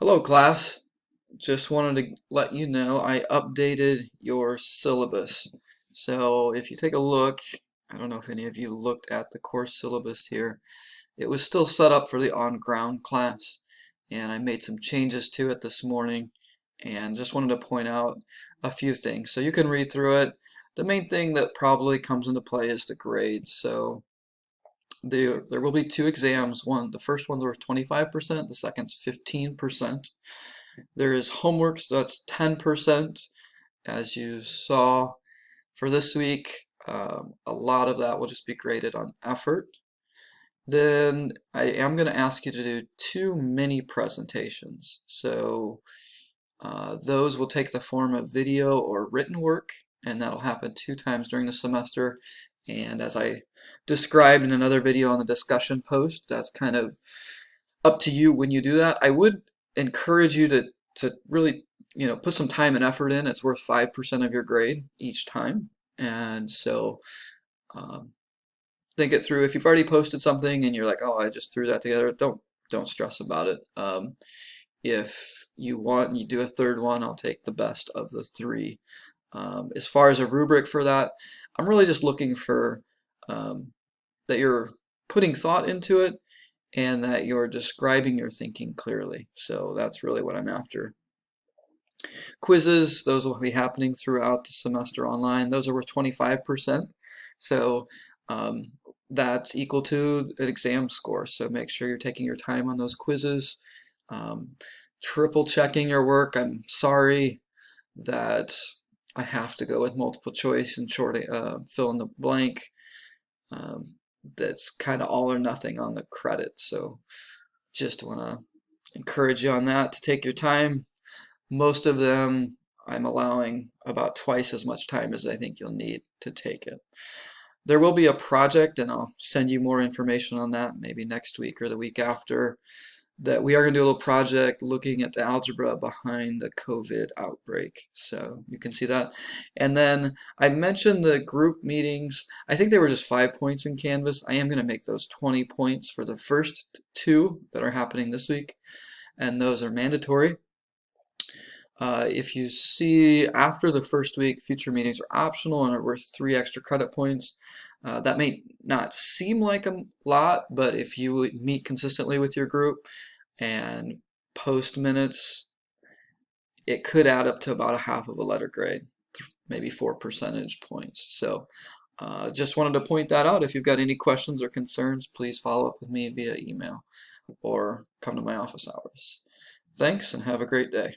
Hello class, just wanted to let you know I updated your syllabus. So if you take a look, I don't know if any of you looked at the course syllabus here. It was still set up for the on-ground class, and I made some changes to it this morning and just wanted to point out a few things. So you can read through it. The main thing that probably comes into play is the grades. So there will be two exams. The first one's worth 25%, the second's 15%. There is homework, so that's 10%. As you saw for this week, a lot of that will just be graded on effort. Then I am going to ask you to do two mini presentations. So those will take the form of video or written work, and that'll happen 2 times during the semester. And as I described in another video on the discussion post, that's kind of up to you when you do that. I would encourage you to really, put some time and effort in. It's worth 5% of your grade each time. And so um, think it through. If you've already posted something and you're like, oh, I just threw that together, don't stress about it. If you want and you do a third one, I'll take the best of the three. As far as a rubric for that, I'm really just looking for that you're putting thought into it and that you're describing your thinking clearly. So that's really what I'm after. Quizzes, those will be happening throughout the semester online. Those are worth 25%. So um, that's equal to an exam score. So make sure you're taking your time on those quizzes. Um, Triple checking your work. I'm sorry that I have to go with multiple choice and short fill in the blank. Um, that's kind of all or nothing on the credit. So just want to encourage you on that to take your time. Most of them I'm allowing about twice as much time as I think you'll need to take it. There will be a project, and I'll send you more information on that maybe next week or the week after, that we are going to do a little project looking at the algebra behind the COVID outbreak. So you can see that. And then I mentioned the group meetings. I think they were just 5 points in Canvas. I am going to make those 20 points for the first two that are happening this week, and those are mandatory. If you see after the first week, future meetings are optional and are worth 3 extra credit points. That may not seem like a lot, but if you meet consistently with your group and post minutes, it could add up to about a half of a letter grade, maybe 4 percentage points. So just wanted to point that out. If you've got any questions or concerns, please follow up with me via email or come to my office hours. Thanks and have a great day.